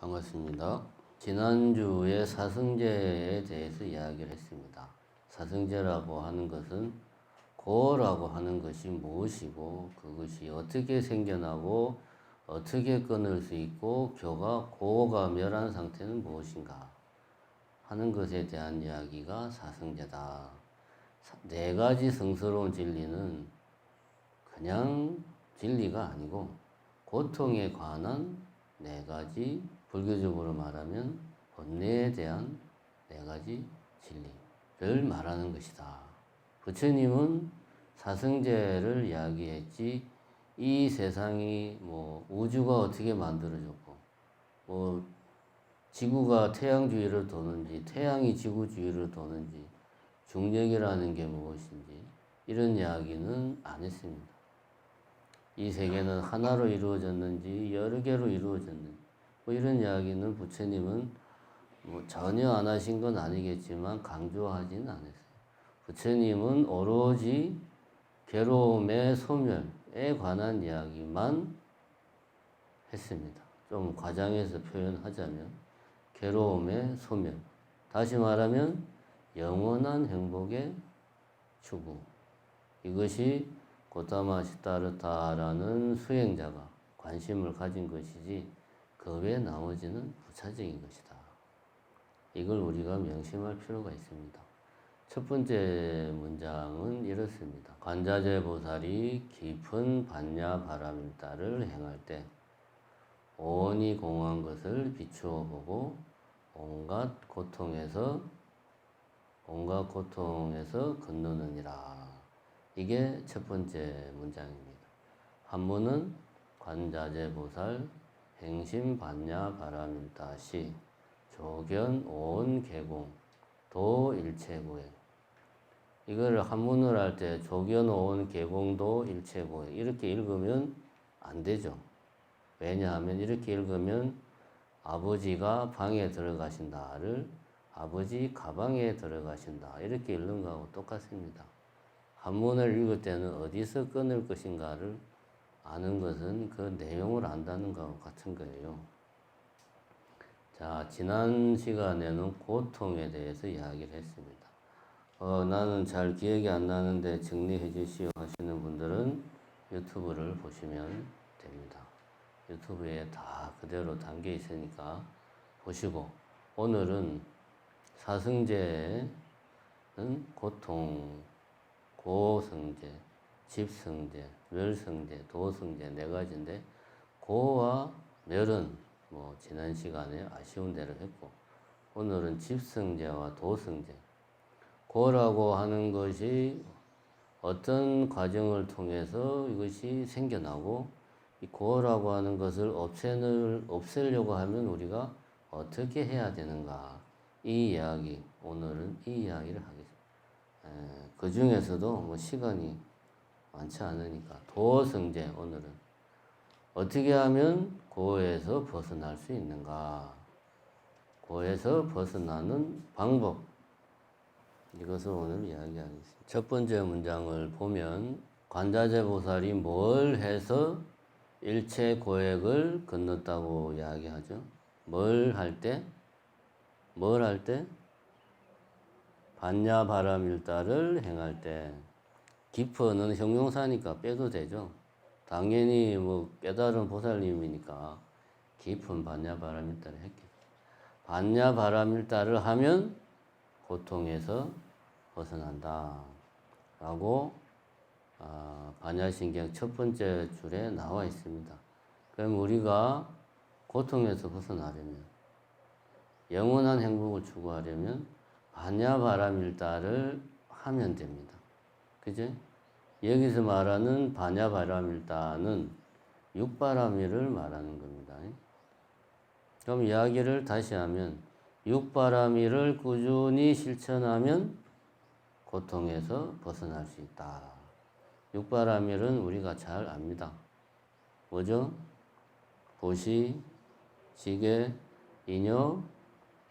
반갑습니다. 지난주에 사성제에 대해서 이야기를 했습니다. 사성제라고 하는 것은 고라고 하는 것이 무엇이고 그것이 어떻게 생겨나고 어떻게 끊을 수 있고 교가 고가 멸한 상태는 무엇인가 하는 것에 대한 이야기가 사성제다. 네 가지 성스러운 진리는 그냥 진리가 아니고 고통에 관한 네 가지, 불교적으로 말하면 본래에 대한 네 가지 진리를 말하는 것이다. 부처님은 사성제를 이야기했지, 이 세상이 우주가 어떻게 만들어졌고, 지구가 태양 주위를 도는지, 태양이 지구 주위를 도는지, 중력이라는 게 무엇인지, 이런 이야기는 안 했습니다. 이 세계는 하나로 이루어졌는지 여러 개로 이루어졌는지 이런 이야기는 부처님은 전혀 안 하신 건 아니겠지만 강조하지는 않았어요. 부처님은 오로지 괴로움의 소멸에 관한 이야기만 했습니다. 좀 과장해서 표현하자면 괴로움의 소멸, 다시 말하면 영원한 행복의 추구, 이것이 고타마 시타르타라는 수행자가 관심을 가진 것이지 그 외 나머지는 부차적인 것이다. 이걸 우리가 명심할 필요가 있습니다. 첫 번째 문장은 이렇습니다. 관자재 보살이 깊은 반야 바라밀다를 행할 때 온이 공한 것을 비추어 보고 온갖 고통에서 건너느니라. 이게 첫 번째 문장입니다. 한문은 관자재 보살 행심 반야 바라밀다시 조견 온 개공 도 일체고해. 이거를 한문을 할 때 조견 온 개공도 일체고해 이렇게 읽으면 안 되죠. 왜냐하면 이렇게 읽으면 아버지가 방에 들어가신다를 아버지 가방에 들어가신다 이렇게 읽는 거하고 똑같습니다. 한문을 읽을 때는 어디서 끊을 것인가를 아는 것은 그 내용을 안다는 것과 같은 거예요. 자, 지난 시간에는 고통에 대해서 이야기를 했습니다. 나는 잘 기억이 안 나는데 정리해 주시오 하시는 분들은 유튜브를 보시면 됩니다. 유튜브에 다 그대로 담겨 있으니까 보시고, 오늘은 사성제는 고통, 고성제, 집성제, 멸성제, 도성제 네 가지인데 고와 멸은 지난 시간에 아쉬운 대로 했고 오늘은 집성제와 도성제. 고라고 하는 것이 어떤 과정을 통해서 이것이 생겨나고 이 고라고 하는 것을 없애려고 하면 우리가 어떻게 해야 되는가, 이 이야기, 오늘은 이 이야기를 하겠습니다. 그 중에서도 시간이 많지 않으니까 도성제, 오늘은 어떻게 하면 고에서 벗어날 수 있는가, 고에서 벗어나는 방법, 이것을 오늘 이야기하겠습니다. 첫 번째 문장을 보면 관자재 보살이 뭘 해서 일체 고액을 건넜다고 이야기하죠. 뭘 할 때? 반야 바라밀다를 행할 때. 깊어는 형용사니까 빼도 되죠. 당연히 깨달은 보살님이니까 깊은 반야 바라밀다를 했겠죠. 반야 바라밀다를 하면 고통에서 벗어난다 라고 반야신경 첫 번째 줄에 나와 있습니다. 그럼 우리가 고통에서 벗어나려면, 영원한 행복을 추구하려면 반야바라밀다를 하면 됩니다. 그죠? 여기서 말하는 반야바라밀다는 육바라밀을 말하는 겁니다. 그럼 이야기를 다시 하면 육바라밀을 꾸준히 실천하면 고통에서 벗어날 수 있다. 육바라밀은 우리가 잘 압니다. 뭐죠? 보시, 지계, 인요,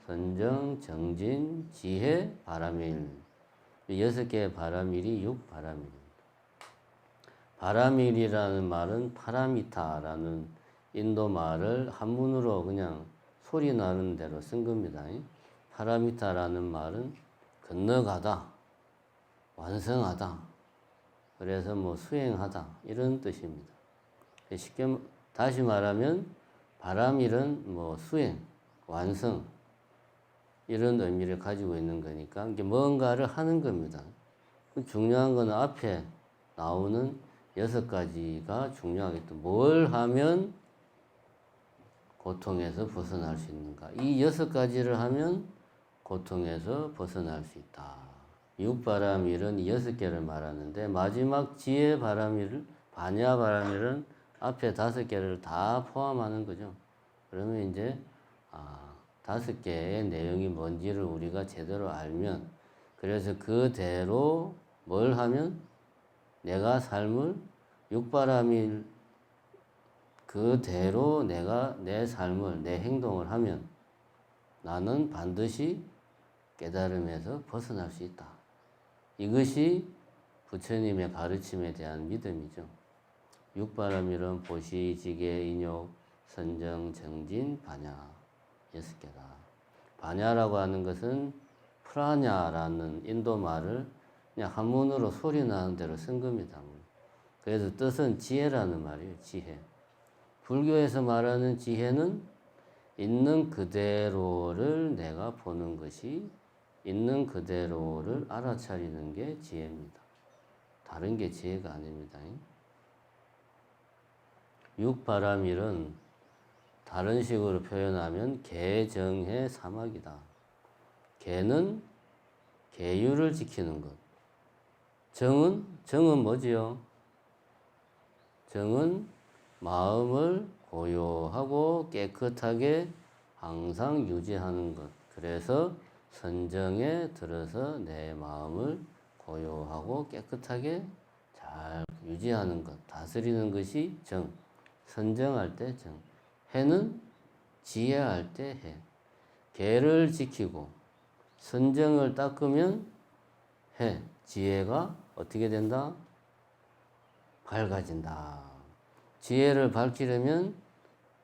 선정, 정진, 지혜, 바라밀. 6개의 바라밀이 육바라밀입니다. 바라밀이라는 말은 파라미타라는 인도 말을 한문으로 그냥 소리 나는 대로 쓴 겁니다. 파라미타라는 말은 건너가다, 완성하다, 그래서 뭐 수행하다 이런 뜻입니다. 쉽게 다시 말하면 바람일은 뭐 수행, 완성 이런 의미를 가지고 있는 거니까 이게 뭔가를 하는 겁니다. 중요한 거는 앞에 나오는 6가지가 중요하겠다. 뭘 하면 고통에서 벗어날 수 있는가? 이 6가지를 하면 고통에서 벗어날 수 있다. 육바람일은 6개를 말하는데 마지막 지혜 바람일, 반야 바람일은 앞에 5개를 다 포함하는 거죠. 그러면 이제 5개의 내용이 뭔지를 우리가 제대로 알면, 그래서 그대로 뭘 하면 내가 삶을 육바람일 그대로 내가 내 삶을, 내 행동을 하면 나는 반드시 깨달음에서 벗어날 수 있다. 이것이 부처님의 가르침에 대한 믿음이죠. 육바람일은 보시, 지계, 인욕, 선정, 정진, 반야 6개다. 반야라고 하는 것은 프라냐라는 인도 말을 그냥 한문으로 소리 나는 대로 쓴 겁니다. 그래서 뜻은 지혜라는 말이에요. 지혜. 불교에서 말하는 지혜는 있는 그대로를 내가 보는 것이, 있는 그대로를 알아차리는 게 지혜입니다. 다른 게 지혜가 아닙니다. 육바람일은 다른 식으로 표현하면 계정해 사막이다. 계는 계율을 지키는 것. 정은 뭐지요? 정은 마음을 고요하고 깨끗하게 항상 유지하는 것. 그래서 선정에 들어서 내 마음을 고요하고 깨끗하게 잘 유지하는 것, 다스리는 것이 정. 선정할 때 정. 해는 지혜할 때 해. 계를 지키고 선정을 닦으면 해. 지혜가 어떻게 된다? 밝아진다. 지혜를 밝히려면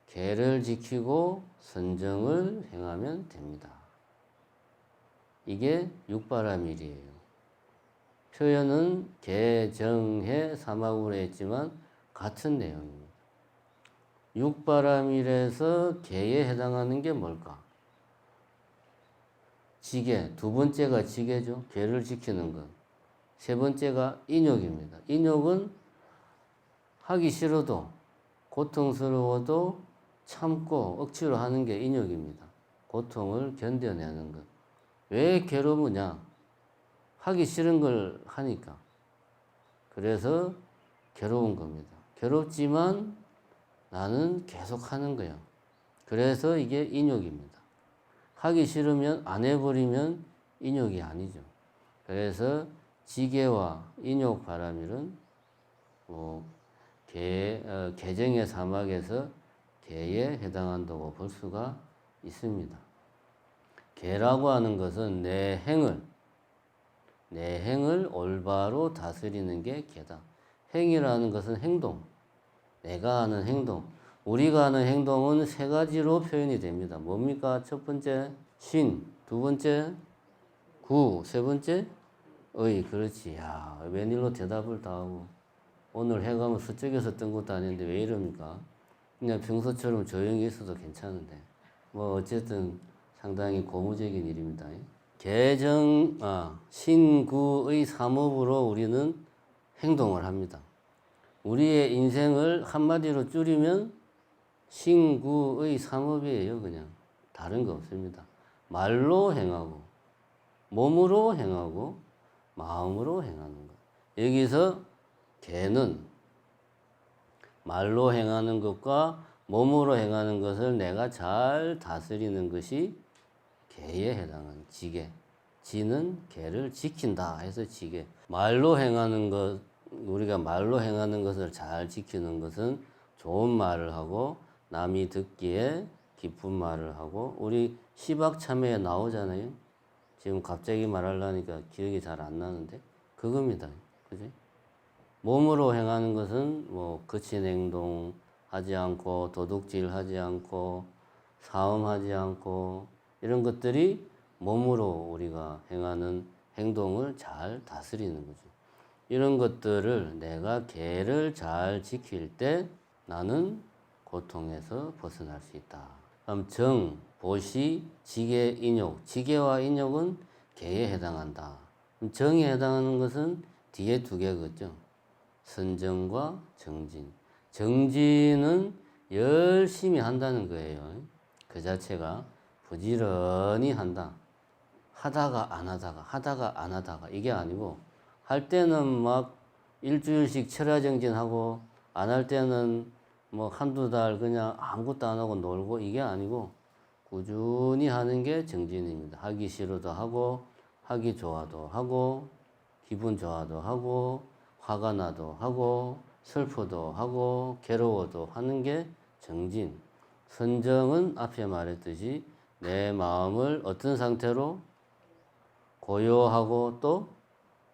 계를 지키고 선정을 행하면 됩니다. 이게 육바람일이에요. 표현은 계정해 사막으로 했지만 같은 내용입니다. 육바람일에서 계에 해당하는 게 뭘까? 지계, 2번째가 지계죠. 계를 지키는 것. 3번째가 인욕입니다. 인욕은 하기 싫어도, 고통스러워도 참고 억지로 하는 게 인욕입니다. 고통을 견뎌내는 것. 왜 괴로우냐? 하기 싫은 걸 하니까. 그래서 괴로운 겁니다. 괴롭지만 나는 계속 하는 거야. 그래서 이게 인욕입니다. 하기 싫으면 안 해버리면 인욕이 아니죠. 그래서 지계와 인욕 바람일은 계정의 사막에서 계에 해당한다고 볼 수가 있습니다. 계라고 하는 것은 내 행을 올바로 다스리는 게 계다. 행이라는 것은 행동, 내가 하는 행동. 우리가 하는 행동은 3가지로 표현이 됩니다. 뭡니까? 첫 번째, 신. 2번째, 구. 3번째, 의. 그렇지. 야, 웬일로 대답을 다 하고. 오늘 해가면 서쪽에서 뜬 것도 아닌데 왜 이럽니까? 그냥 평소처럼 조용히 있어도 괜찮은데. 뭐 어쨌든 상당히 고무적인 일입니다. 신구의 삼업으로 우리는 행동을 합니다. 우리의 인생을 한마디로 줄이면 신구의 삼업이에요. 그냥 다른 거 없습니다. 말로 행하고, 몸으로 행하고, 마음으로 행하는 것. 여기서 계는 말로 행하는 것과 몸으로 행하는 것을 내가 잘 다스리는 것이 계에 해당하는 지계. 지는 계를 지킨다 해서 지계. 말로 행하는 것, 우리가 말로 행하는 것을 잘 지키는 것은 좋은 말을 하고 남이 듣기에 기쁜 말을 하고, 우리 시박참회에 나오잖아요. 지금 갑자기 말하려니까 기억이 잘 안 나는데 그겁니다. 그지? 몸으로 행하는 것은 뭐 거친 행동 하지 않고, 도둑질 하지 않고, 싸움하지 않고 이런 것들이 몸으로 우리가 행하는 행동을 잘 다스리는 거죠. 이런 것들을 내가 개를 잘 지킬 때 나는 고통에서 벗어날 수 있다. 그럼 정, 보시, 지계, 인욕. 지계와 인욕은 개에 해당한다. 그럼 정에 해당하는 것은 뒤에 두 개겠죠. 선정과 정진. 정진은 열심히 한다는 거예요. 그 자체가 부지런히 한다. 하다가 안 하다가, 하다가 안 하다가 이게 아니고 할 때는 막 일주일씩 철야정진하고 안 할 때는 뭐 한두 달 그냥 아무것도 안 하고 놀고 이게 아니고 꾸준히 하는 게 정진입니다. 하기 싫어도 하고 하기 좋아도 하고 기분 좋아도 하고 화가 나도 하고 슬퍼도 하고 괴로워도 하는 게 정진. 선정은 앞에 말했듯이 내 마음을 어떤 상태로 고요하고 또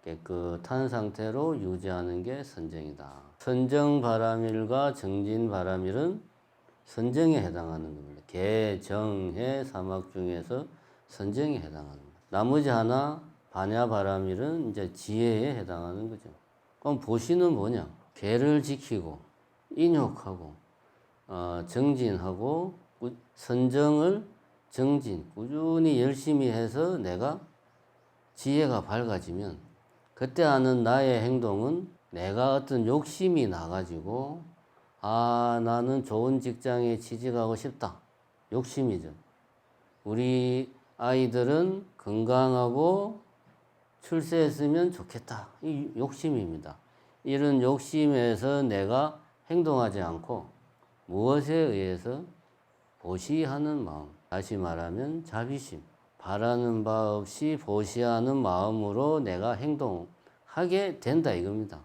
깨끗한 상태로 유지하는 게 선정이다. 선정바람일과 정진바람일은 선정에 해당하는 겁니다. 개, 정, 해, 사막 중에서 선정에 해당하는 겁니다. 나머지 하나 반야바람일은 이제 지혜에 해당하는 거죠. 그럼 보시는 뭐냐? 개를 지키고 인욕하고 정진하고 선정을 정진 꾸준히 열심히 해서 내가 지혜가 밝아지면 그때 하는 나의 행동은 내가 어떤 욕심이 나가지고 나는 좋은 직장에 취직하고 싶다. 욕심이죠. 우리 아이들은 건강하고 출세했으면 좋겠다. 이 욕심입니다. 이런 욕심에서 내가 행동하지 않고 무엇에 의해서 보시하는 마음, 다시 말하면 자비심, 바라는 바 없이 보시하는 마음으로 내가 행동하게 된다 이겁니다.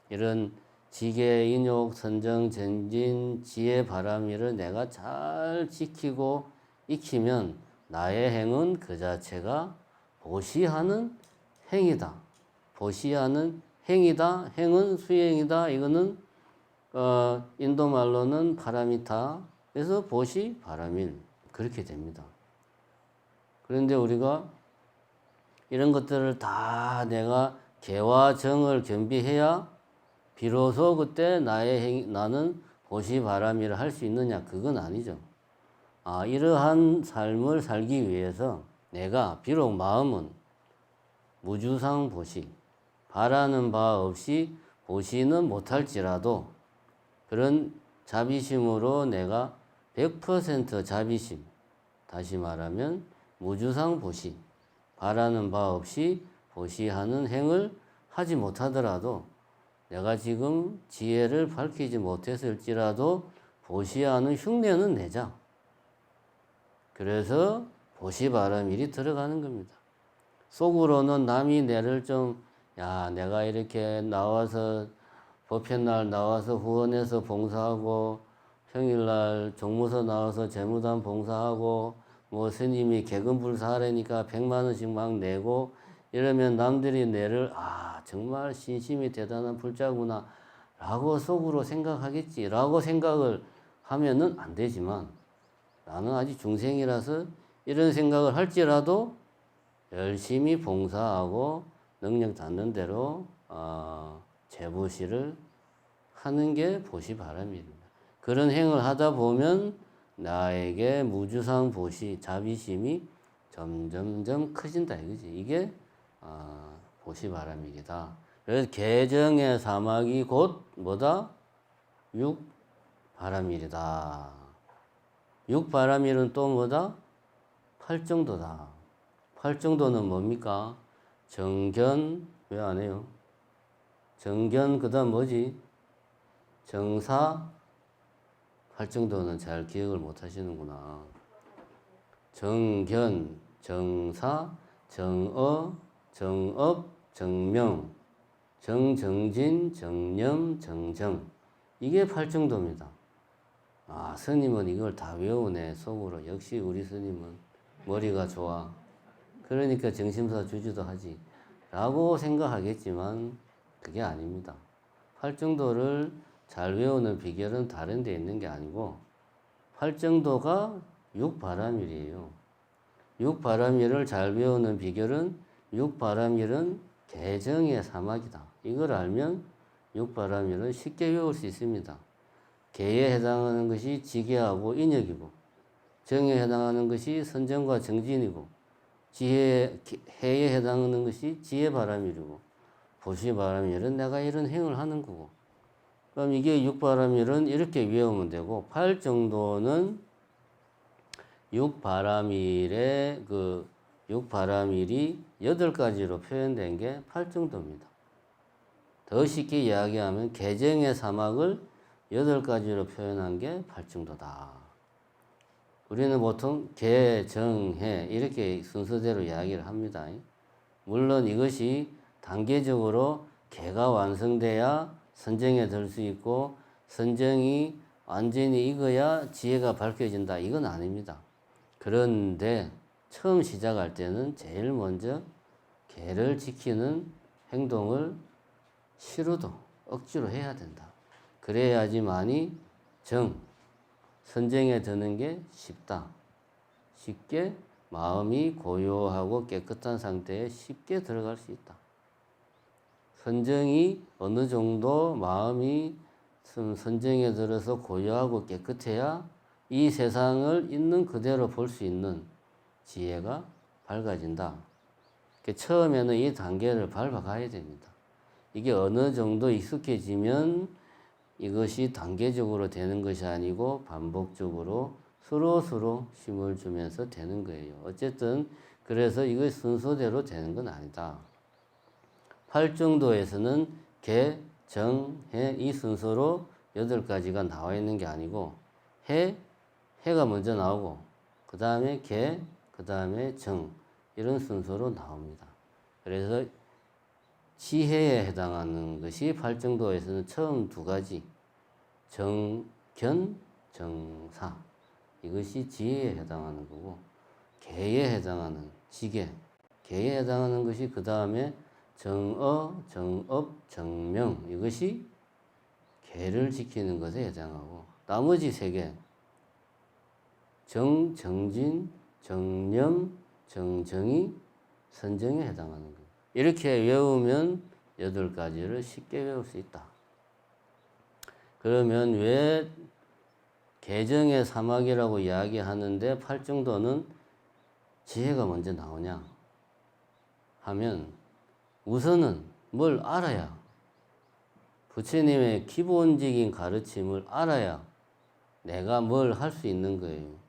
이런 지계, 인욕, 선정, 전진, 지혜, 바람일을 내가 잘 지키고 익히면 나의 행은 그 자체가 보시하는 행이다. 보시하는 행이다. 행은 수행이다. 이거는 인도 말로는 파라미타. 그래서 보시, 바람일 그렇게 됩니다. 그런데 우리가 이런 것들을 다 내가 개와 정을 겸비해야 비로소 그때 나는 보시, 바람일을 할 수 있느냐? 그건 아니죠. 이러한 삶을 살기 위해서 내가 비록 마음은 무주상 보시, 바라는 바 없이 보시는 못할지라도 그런 자비심으로 내가 100% 자비심, 다시 말하면 무주상 보시, 바라는 바 없이 보시하는 행을 하지 못하더라도 내가 지금 지혜를 밝히지 못했을지라도 보시하는 흉내는 내자. 그래서 보시바람일이 들어가는 겁니다. 속으로는 남이 내를 내가 이렇게 나와서 법회날 나와서 후원해서 봉사하고 평일날 종무서 나와서 재무단 봉사하고 뭐 스님이 개근불사하라니까 100만 원씩 막 내고 이러면 남들이 내를 정말 신심이 대단한 불자구나 라고 속으로 생각하겠지 라고 생각을 하면은 안 되지만 나는 아직 중생이라서 이런 생각을 할지라도 열심히 봉사하고 능력 닿는 대로 재보시를 하는 게 보시바람입니다. 그런 행을 하다 보면 나에게 무주상 보시, 자비심이 점점점 커진다 이거지. 이게 보시바람이다. 그래서 개정의 사막이 곧 뭐다? 육바람일이다. 육바람일은 또 뭐다? 팔정도다. 팔정도는 뭡니까? 정견, 왜 안 해요? 정견, 그 다음 뭐지? 정사, 팔정도는 잘 기억을 못 하시는구나. 정견, 정사, 정어, 정업, 정명, 정정진, 정념, 정정. 이게 팔정도입니다. 스님은 이걸 다 외우네, 속으로. 역시 우리 스님은 머리가 좋아. 그러니까 정심사 주지도 하지. 라고 생각하겠지만 그게 아닙니다. 팔정도를 잘 외우는 비결은 다른 데 있는 게 아니고 팔정도가 육바람일이에요. 육바람일을 잘 배우는 비결은 육바람일은 개정의 사막이다. 이걸 알면 육바람일은 쉽게 배울 수 있습니다. 개에 해당하는 것이 지계하고 인역이고, 정에 해당하는 것이 선정과 정진이고, 해에 해당하는 것이 지혜바람일이고, 보시바람일은 내가 이런 행을 하는 거고. 그럼 이게 육바람일은 이렇게 외우면 되고, 팔정도는 육바람일의 육바람일이 8가지로 표현된 게 팔정도입니다. 더 쉽게 이야기하면 개정의 사막을 8가지로 표현한 게 팔정도다. 우리는 보통 개, 정, 해 이렇게 순서대로 이야기를 합니다. 물론 이것이 단계적으로 개가 완성돼야 선정에 들 수 있고 선정이 완전히 익어야 지혜가 밝혀진다. 이건 아닙니다. 그런데 처음 시작할 때는 제일 먼저 개를 지키는 행동을 싫어도 억지로 해야 된다. 그래야지만이 선정에 드는 게 쉽다. 쉽게 마음이 고요하고 깨끗한 상태에 쉽게 들어갈 수 있다. 선정이 어느 정도 마음이 선정에 들어서 고요하고 깨끗해야 이 세상을 있는 그대로 볼 수 있는 지혜가 밝아진다. 처음에는 이 단계를 밟아가야 됩니다. 이게 어느 정도 익숙해지면 이것이 단계적으로 되는 것이 아니고 반복적으로 서로 힘을 주면서 되는 거예요. 어쨌든 그래서 이것이 순서대로 되는 건 아니다. 팔정도에서는 개, 정, 해 이 순서로 8가지가 나와 있는 게 아니고 해가 먼저 나오고 그 다음에 개, 그 다음에 정 이런 순서로 나옵니다. 그래서 지혜에 해당하는 것이 팔정도에서는 처음 2가지 정견, 정사 이것이 지혜에 해당하는 거고 개에 해당하는 지계, 개에 해당하는 것이 그 다음에 정어, 정업, 정명 이것이 개를 지키는 것에 해당하고 나머지 3개 정진, 정념, 정정이 선정에 해당하는 거예요. 이렇게 외우면 8가지를 쉽게 외울 수 있다. 그러면 왜 개정의 사막이라고 이야기하는데 팔정도는 지혜가 먼저 나오냐 하면 우선은 뭘 알아야 부처님의 기본적인 가르침을 알아야 내가 뭘 할 수 있는 거예요.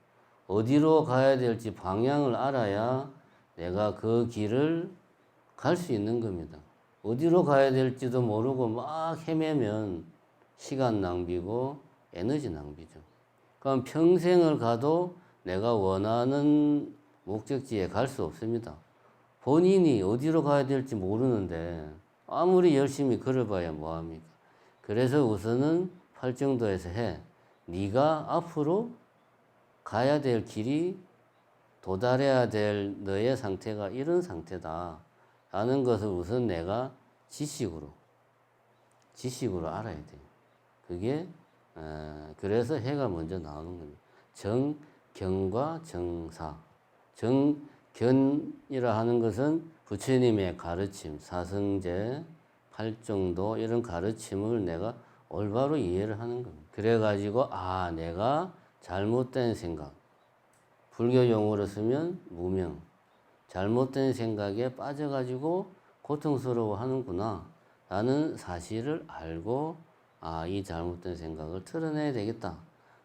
어디로 가야 될지 방향을 알아야 내가 그 길을 갈 수 있는 겁니다. 어디로 가야 될지도 모르고 막 헤매면 시간 낭비고 에너지 낭비죠. 그럼 평생을 가도 내가 원하는 목적지에 갈 수 없습니다. 본인이 어디로 가야 될지 모르는데 아무리 열심히 걸어봐야 뭐합니까? 그래서 우선은 팔정도에서 네가 앞으로 가야 될 길이 도달해야 될 너의 상태가 이런 상태다 라는 것을 우선 내가 지식으로 알아야 돼요. 그게 그래서 해가 먼저 나오는 겁니다. 정견과 정사. 정견이라 하는 것은 부처님의 가르침, 사성제, 팔정도 이런 가르침을 내가 올바로 이해를 하는 겁니다. 그래가지고 내가 잘못된 생각, 불교 용어로 쓰면 무명, 잘못된 생각에 빠져가지고 고통스러워 하는구나 라는 사실을 알고 이 잘못된 생각을 털어내야 되겠다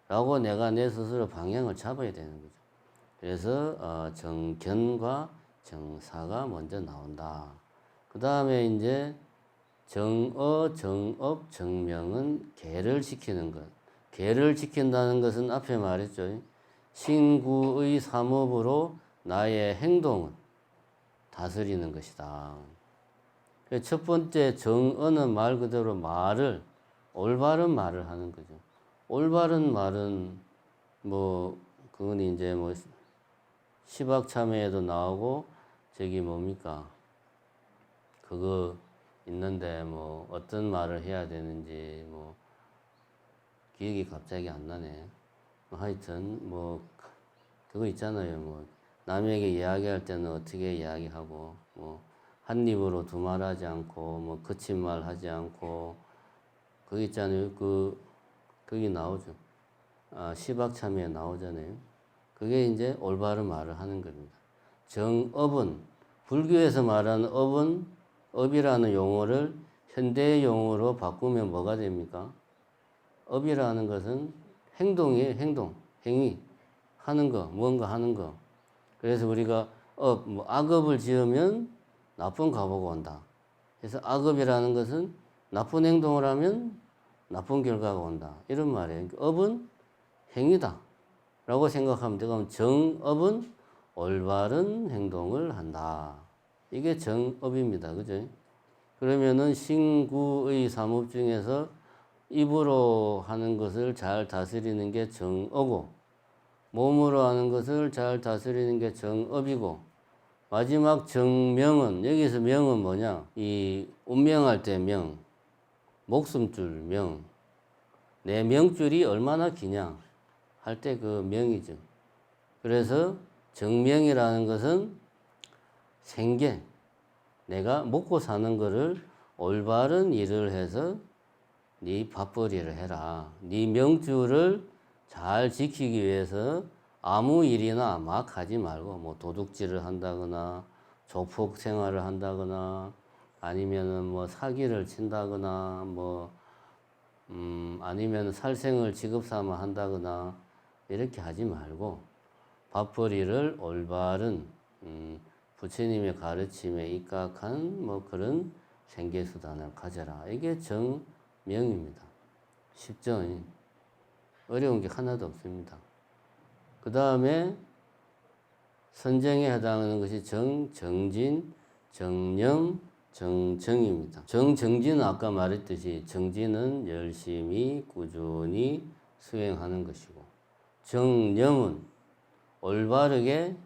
라고 내가 내 스스로 방향을 잡아야 되는 거죠. 그래서 정견과 정사가 먼저 나온다. 그 다음에 이제 정어, 정업, 정명은 개를 지키는 것. 개를 지킨다는 것은 앞에 말했죠. 신구의 삼업으로 나의 행동을 다스리는 것이다. 첫 번째 정어는 말 그대로 올바른 말을 하는 거죠. 올바른 말은 그건 이제 시박참회에도 나오고 뭡니까? 그거 있는데 어떤 말을 해야 되는지 기억이 갑자기 안 나네. 하여튼 뭐 그거 있잖아요. 뭐 남에게 이야기할 때는 어떻게 이야기하고 뭐 한 입으로 두 말 하지 않고 뭐 거친 말 하지 않고 그거 있잖아요. 거기 나오죠. 시박참에 나오잖아요. 그게 이제 올바른 말을 하는 겁니다. 정업은 불교에서 말하는 업은 업이라는 용어를 현대 용어로 바꾸면 뭐가 됩니까? 업이라는 것은 행동이에요. 행동, 행위, 하는 거, 무언가 하는 거. 그래서 우리가 뭐 악업을 지으면 나쁜 가보가 온다. 그래서 악업이라는 것은 나쁜 행동을 하면 나쁜 결과가 온다. 이런 말이에요. 업은 행위다. 라고 생각하면 되고, 정업은 올바른 행동을 한다. 이게 정업입니다. 그죠? 그러면은 신구의 사업 중에서 입으로 하는 것을 잘 다스리는 게 정어고, 몸으로 하는 것을 잘 다스리는 게 정업이고, 마지막 정명은, 여기서 명은 뭐냐? 이 운명할 때 명, 목숨줄 명, 내 명줄이 얼마나 기냐 할 때 그 명이죠. 그래서 정명이라는 것은 생계, 내가 먹고 사는 거를 올바른 일을 해서 네 밥벌이를 해라. 네 명줄을 잘 지키기 위해서 아무 일이나 막 하지 말고 뭐 도둑질을 한다거나 조폭 생활을 한다거나 아니면은 뭐 사기를 친다거나 뭐 아니면 살생을 직업 삼아 한다거나 이렇게 하지 말고 밥벌이를 올바른 부처님의 가르침에 입각한 뭐 그런 생계수단을 가져라. 이게 정명입니다. 쉽죠? 어려운 게 하나도 없습니다. 그 다음에 선정에 해당하는 것이 정진, 정념, 정정입니다. 정진은 아까 말했듯이 정진은 열심히 꾸준히 수행하는 것이고, 정념은 올바르게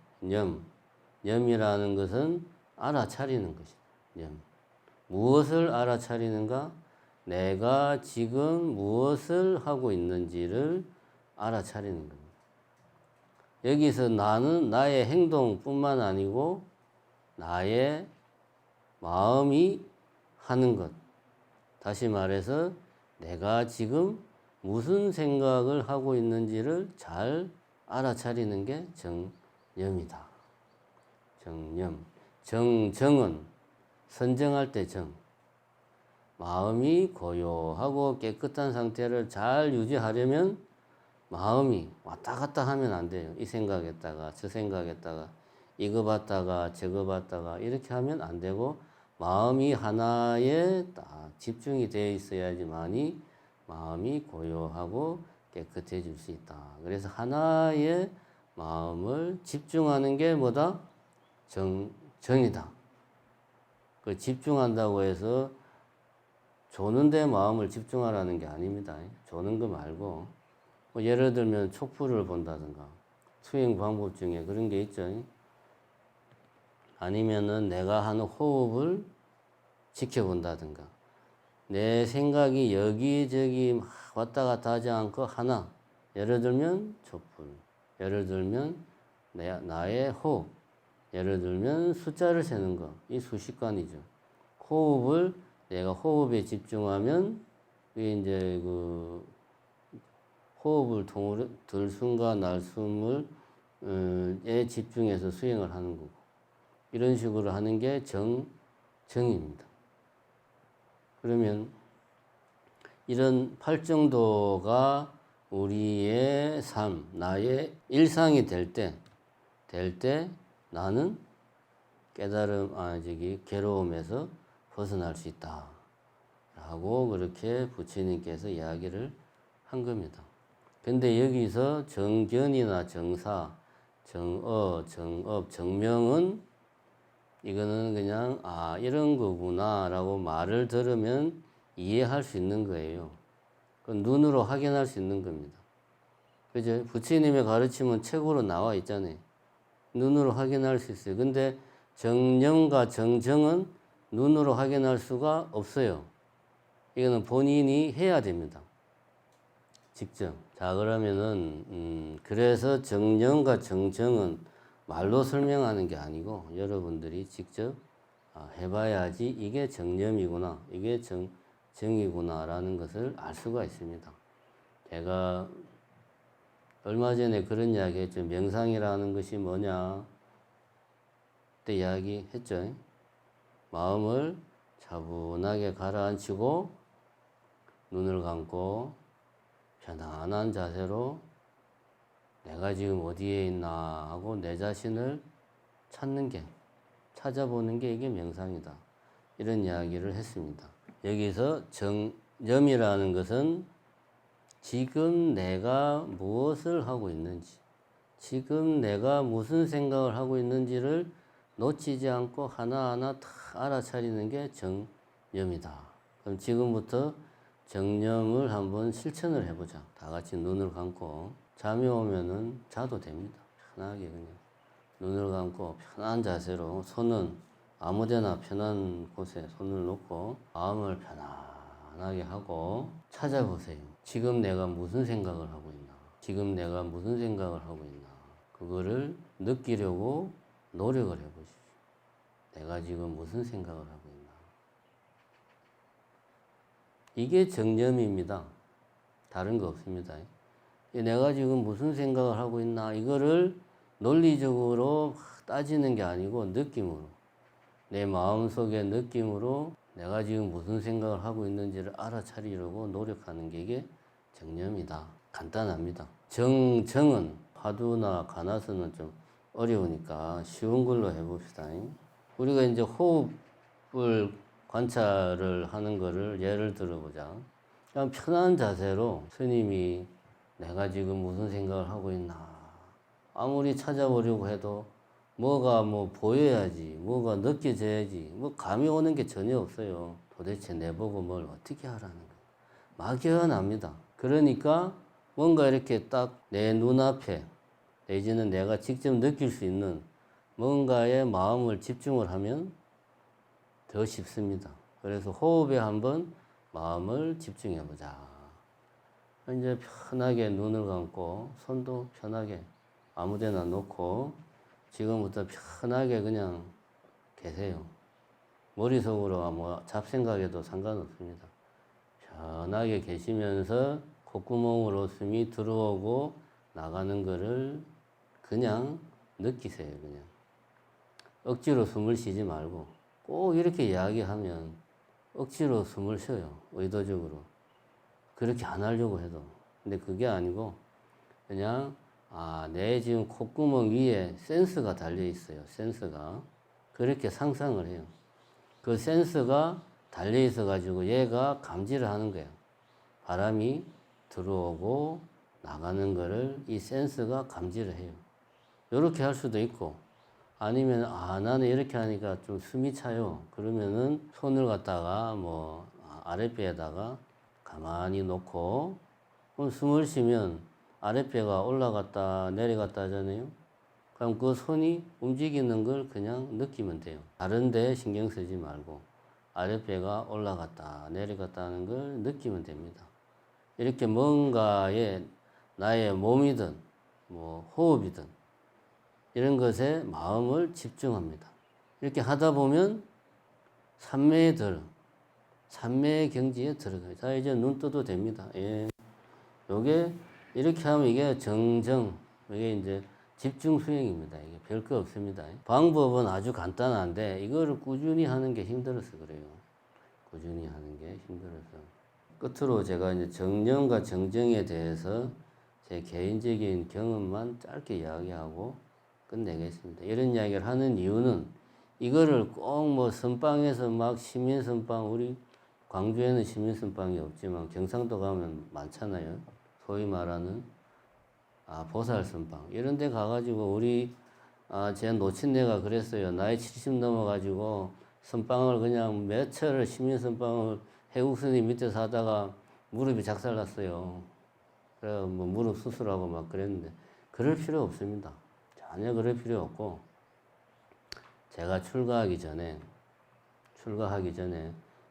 염이라는 것은 알아차리는 것이다. 염. 무엇을 알아차리는가? 내가 지금 무엇을 하고 있는지를 알아차리는 겁니다. 여기서 나는 나의 행동뿐만 아니고 나의 마음이 하는 것. 다시 말해서 내가 지금 무슨 생각을 하고 있는지를 잘 알아차리는 게 정념이다. 정념. 정은 선정할 때 정. 마음이 고요하고 깨끗한 상태를 잘 유지하려면 마음이 왔다 갔다 하면 안 돼요. 이 생각했다가 저 생각했다가 이거 봤다가 저거 봤다가 이렇게 하면 안 되고 마음이 하나에 딱 집중이 되어 있어야지만이 마음이 고요하고 깨끗해질 수 있다. 그래서 하나의 마음을 집중하는 게 뭐다? 정이다. 그 집중한다고 해서 조는 데 마음을 집중하라는 게 아닙니다. 조는 거 말고 뭐 예를 들면 촉불을 본다든가 수행 방법 중에 그런 게 있죠. 아니면은 내가 하는 호흡을 지켜본다든가 내 생각이 여기저기 막 왔다 갔다 하지 않고 하나, 예를 들면 촉불, 예를 들면 나의 호흡, 예를 들면 숫자를 세는 거, 이 수식관이죠. 호흡을 내가 호흡에 집중하면 이게 이제 그 호흡을 통으로 들숨과 날숨을 에 집중해서 수행을 하는 거고, 이런 식으로 하는 게 정입니다. 그러면 이런 팔정도가 우리의 삶, 나의 일상이 될 때 나는 괴로움에서 벗어날 수 있다. 라고 그렇게 부처님께서 이야기를 한 겁니다. 근데 여기서 정견이나 정사, 정업, 정명은 이거는 그냥 이런 거구나 라고 말을 들으면 이해할 수 있는 거예요. 눈으로 확인할 수 있는 겁니다. 그죠? 부처님의 가르침은 책으로 나와 있잖아요. 눈으로 확인할 수 있어요. 근데 정념과 정정은 눈으로 확인할 수가 없어요. 이거는 본인이 해야 됩니다. 직정. 자, 그러면은 그래서 정념과 정정은 말로 설명하는 게 아니고 여러분들이 직접 해봐야지 이게 정념이구나, 이게 정이구나라는 것을 알 수가 있습니다. 제가 얼마 전에 그런 이야기 했죠. 명상이라는 것이 뭐냐? 그때 이야기 했죠. 마음을 차분하게 가라앉히고 눈을 감고 편안한 자세로 내가 지금 어디에 있나 하고 내 자신을 찾는 게, 찾아보는 게 이게 명상이다. 이런 이야기를 했습니다. 여기서 정념이라는 것은 지금 내가 무엇을 하고 있는지, 지금 내가 무슨 생각을 하고 있는지를 놓치지 않고 하나하나 다 알아차리는 게 정념이다. 그럼 지금부터 정념을 한번 실천을 해보자. 다 같이 눈을 감고 잠이 오면은 자도 됩니다. 편하게 그냥 눈을 감고 편한 자세로 손은 아무데나 편한 곳에 손을 놓고 마음을 편안하게 하고 찾아보세요. 지금 내가 무슨 생각을 하고 있나? 지금 내가 무슨 생각을 하고 있나? 그거를 느끼려고 노력을 해보십시오. 내가 지금 무슨 생각을 하고 있나? 이게 정념입니다. 다른 거 없습니다. 내가 지금 무슨 생각을 하고 있나? 이거를 논리적으로 따지는 게 아니고 느낌으로, 내 마음속의 느낌으로 내가 지금 무슨 생각을 하고 있는지를 알아차리려고 노력하는 게 이게 정념이다. 간단합니다. 정은 화두나 가나서는 좀 어려우니까 쉬운 걸로 해봅시다. 우리가 이제 호흡을 관찰을 하는 거를 예를 들어보자. 그냥 편한 자세로 스님이 내가 지금 무슨 생각을 하고 있나 아무리 찾아보려고 해도 뭐가 뭐 보여야지, 뭐가 느껴져야지, 뭐 감이 오는 게 전혀 없어요. 도대체 내보고 뭘 어떻게 하라는 거예요. 막연합니다. 그러니까 뭔가 이렇게 딱 내 눈앞에 내지는 내가 직접 느낄 수 있는 뭔가에 마음을 집중을 하면 더 쉽습니다. 그래서 호흡에 한번 마음을 집중해 보자. 이제 편하게 눈을 감고 손도 편하게 아무데나 놓고 지금부터 편하게 그냥 계세요. 머릿속으로 뭐 잡생각해도 상관없습니다. 편하게 계시면서 콧구멍으로 숨이 들어오고 나가는 거를 그냥 느끼세요. 그냥 억지로 숨을 쉬지 말고 꼭 이렇게 이야기하면 억지로 숨을 쉬어요. 의도적으로. 그렇게 안 하려고 해도. 근데 그게 아니고 그냥 내 지금 콧구멍 위에 센서가 달려 있어요. 센서가. 그렇게 상상을 해요. 그 센서가 달려 있어 가지고 얘가 감지를 하는 거예요. 바람이 들어오고 나가는 거를 이 센서가 감지를 해요. 이렇게 할 수도 있고 아니면 나는 이렇게 하니까 좀 숨이 차요. 그러면은 손을 갖다가 뭐 아랫배에다가 가만히 놓고 그럼 숨을 쉬면 아랫배가 올라갔다 내려갔다 하잖아요. 그럼 그 손이 움직이는 걸 그냥 느끼면 돼요. 다른 데 신경 쓰지 말고 아랫배가 올라갔다 내려갔다 하는 걸 느끼면 됩니다. 이렇게 뭔가에 나의 몸이든 뭐 호흡이든 이런 것에 마음을 집중합니다. 이렇게 하다 보면 삼매의 경지에 들어가요. 자, 이제 눈 떠도 됩니다. 예. 요게, 이렇게 하면 이게 정정, 이게 이제 집중 수행입니다. 이게 별거 없습니다. 방법은 아주 간단한데, 이거를 꾸준히 하는 게 힘들어서 그래요. 꾸준히 하는 게 힘들어서. 끝으로 제가 이제 정념과 정정에 대해서 제 개인적인 경험만 짧게 이야기하고 끝내겠습니다. 이런 이야기를 하는 이유는 이거를 꼭 뭐 선방에서 막 시민 선방, 우리 광주에는 시민 선방이 없지만 경상도 가면 많잖아요. 소위 말하는 보살 선방 이런 데 가가지고 우리 제 노친네가 그랬어요. 나이 70 넘어가지고 선방을 그냥 몇 차를 시민 선방을 해국스님 밑에서 하다가 무릎이 작살났어요. 그래 뭐 무릎 수술하고 막 그랬는데 그럴 필요 없습니다. 전혀 그럴 필요 없고 제가 출가하기 전에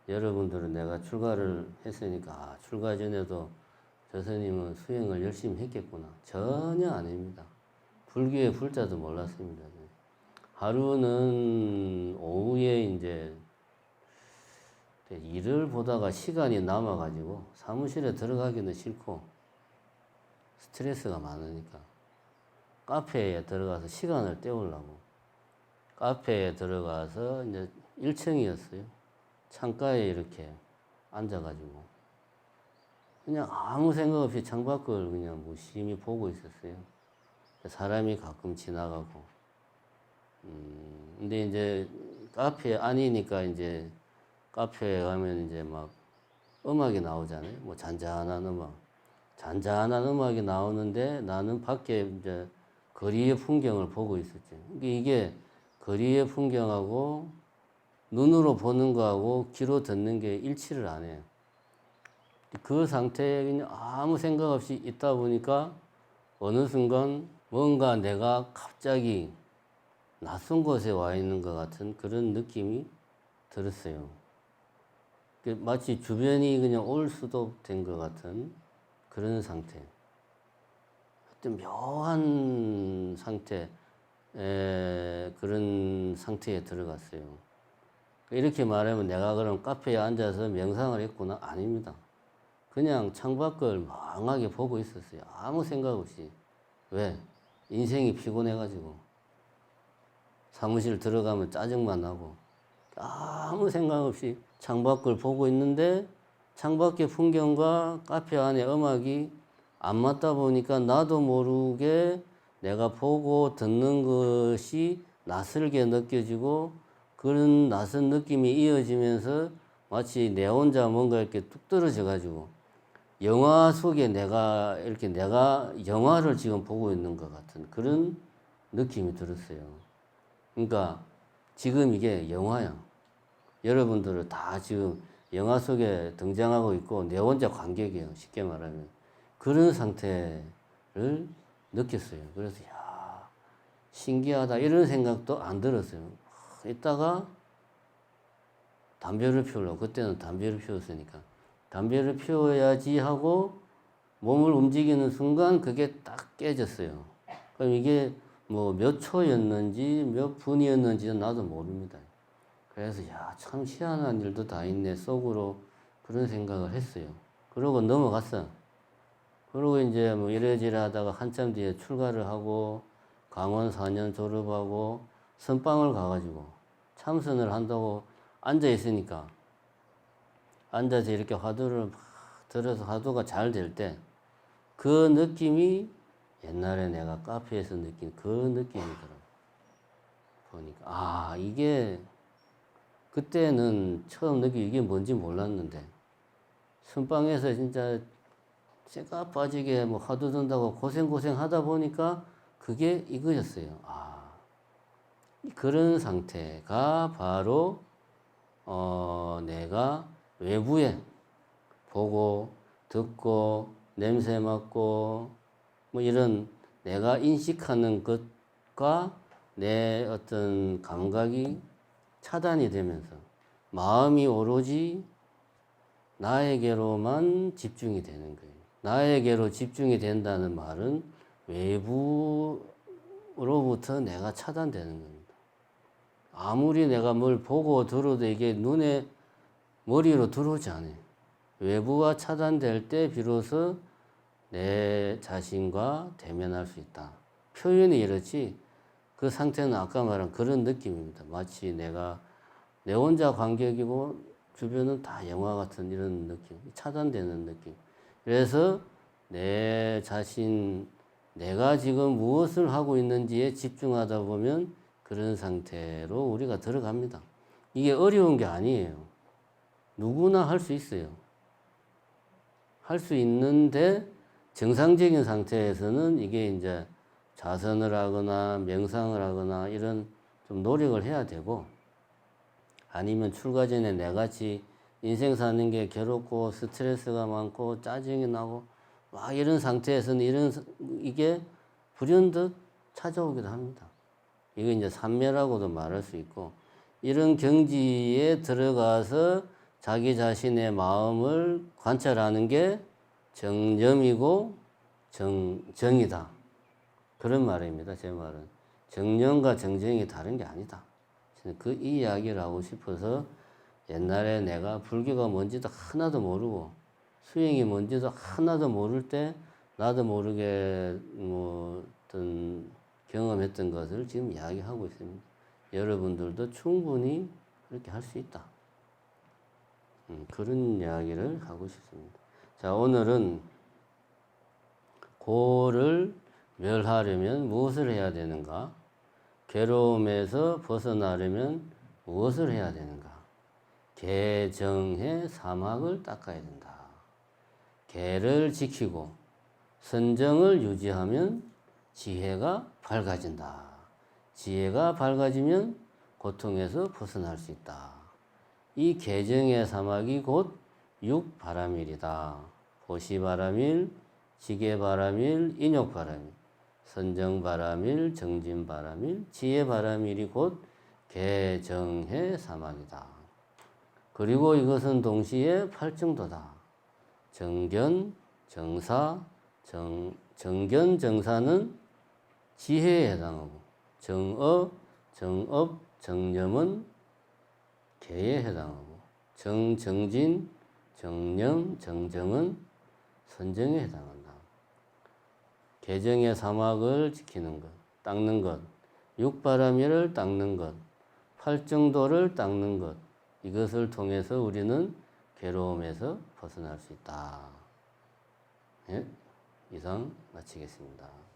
여러분들은 내가 출가를 했으니까 출가 전에도 저 스님은 수행을 열심히 했겠구나. 전혀 아닙니다. 불교의 불자도 몰랐습니다. 하루는 오후에 이제 일을 보다가 시간이 남아가지고 사무실에 들어가기는 싫고 스트레스가 많으니까 카페에 들어가서 시간을 때우려고 카페에 들어가서 이제 1층이었어요. 창가에 이렇게 앉아가지고 그냥 아무 생각 없이 창밖을 그냥 무심히 보고 있었어요. 사람이 가끔 지나가고. 근데 이제 카페 안이니까 이제 카페에 가면 이제 막 음악이 나오잖아요. 뭐 잔잔한 음악. 잔잔한 음악이 나오는데 나는 밖에 이제 거리의 풍경을 보고 있었죠. 이게 거리의 풍경하고 눈으로 보는 거하고 귀로 듣는 게 일치를 안 해요. 그 상태에 그냥 아무 생각 없이 있다 보니까 어느 순간 뭔가 내가 갑자기 낯선 곳에 와 있는 것 같은 그런 느낌이 들었어요. 마치 주변이 그냥 올 수도 된 것 같은 그런 상태. 하여튼 묘한 상태, 그런 상태에 들어갔어요. 이렇게 말하면 내가 그럼 카페에 앉아서 명상을 했구나? 아닙니다. 그냥 창밖을 멍하게 보고 있었어요. 아무 생각 없이. 왜? 인생이 피곤해가지고. 사무실 들어가면 짜증만 나고. 아무 생각 없이 창밖을 보고 있는데 창밖의 풍경과 카페 안의 음악이 안 맞다 보니까 나도 모르게 내가 보고 듣는 것이 낯설게 느껴지고 그런 낯선 느낌이 이어지면서 마치 내 혼자 뭔가 이렇게 뚝 떨어져 가지고 영화 속에 내가 영화를 지금 보고 있는 것 같은 그런 느낌이 들었어요. 그러니까 지금 이게 영화야. 여러분들은 다 지금 영화 속에 등장하고 있고 내 혼자 관객이에요. 쉽게 말하면. 그런 상태를 느꼈어요. 그래서 야 신기하다 이런 생각도 안 들었어요. 이따가 담배를 피우려고 그때는 담배를 피웠으니까 담배를 피워야지 하고 몸을 움직이는 순간 그게 딱 깨졌어요. 그럼 이게 뭐 몇 초였는지 몇 분이었는지는 나도 모릅니다. 그래서 야 참 희한한 일도 다 있네 속으로 그런 생각을 했어요. 그러고 넘어갔어. 그러고 이제 뭐 이래저래 하다가 한참 뒤에 출가를 하고 강원 4년 졸업하고 선방을 가가지고 참선을 한다고 앉아 있으니까 앉아서 이렇게 화두를 막 들어서 화두가 잘 될 때 그 느낌이 옛날에 내가 카페에서 느낀 그 느낌이더라고. 보니까 아 이게 그때는 처음 느끼 이게 뭔지 몰랐는데 선방에서 진짜 쇠가 빠지게 뭐 화두 든다고 고생 하다 보니까 그게 이거였어요. 아 그런 상태가 바로 내가 외부에 보고 듣고 냄새 맡고 뭐 이런 내가 인식하는 것과 내 어떤 감각이 차단이 되면서 마음이 오로지 나에게로만 집중이 되는 거예요. 나에게로 집중이 된다는 말은 외부로부터 내가 차단되는 겁니다. 아무리 내가 뭘 보고 들어도 이게 눈에 머리로 들어오지 않아요. 외부와 차단될 때 비로소 내 자신과 대면할 수 있다. 표현이 이렇지 그 상태는 아까 말한 그런 느낌입니다. 마치 내가 내 혼자 관객이고 주변은 다 영화 같은 이런 느낌, 차단되는 느낌. 그래서 내 자신, 내가 지금 무엇을 하고 있는지에 집중하다 보면 그런 상태로 우리가 들어갑니다. 이게 어려운 게 아니에요. 누구나 할 수 있어요. 할 수 있는데 정상적인 상태에서는 이게 이제 자선을 하거나 명상을 하거나 이런 좀 노력을 해야 되고 아니면 출가 전에 내같이 인생 사는 게 괴롭고 스트레스가 많고 짜증이 나고 막 이런 상태에서는 이게 불현듯 찾아오기도 합니다. 이게 이제 산매라고도 말할 수 있고 이런 경지에 들어가서 자기 자신의 마음을 관찰하는 게 정념이고 정이다. 그런 말입니다. 제 말은. 정념과 정정이 다른 게 아니다. 저는 이 이야기를 하고 싶어서 옛날에 내가 불교가 뭔지도 하나도 모르고 수행이 뭔지도 하나도 모를 때 나도 모르게 뭐 어떤 경험했던 것을 지금 이야기하고 있습니다. 여러분들도 충분히 그렇게 할 수 있다. 그런 이야기를 하고 싶습니다. 자, 오늘은 고를 멸하려면 무엇을 해야 되는가? 괴로움에서 벗어나려면 무엇을 해야 되는가? 개정해 사막을 닦아야 된다. 개를 지키고 선정을 유지하면 지혜가 밝아진다. 지혜가 밝아지면 고통에서 벗어날 수 있다. 이 개정의 사막이 곧 육바라밀이다. 보시바라밀, 지게바라밀, 인욕바라밀, 선정바라밀, 정진바라밀, 지혜바라밀이 곧 개정의 사막이다. 그리고 이것은 동시에 팔정도다. 정견, 정사, 정견, 정사는 지혜에 해당하고 정업, 정념은 개에 해당하고 정진, 정념, 정정은 선정에 해당한다. 개정의 사막을 지키는 것, 닦는 것, 육바라밀을 닦는 것, 팔정도를 닦는 것, 이것을 통해서 우리는 괴로움에서 벗어날 수 있다. 예? 이상 마치겠습니다.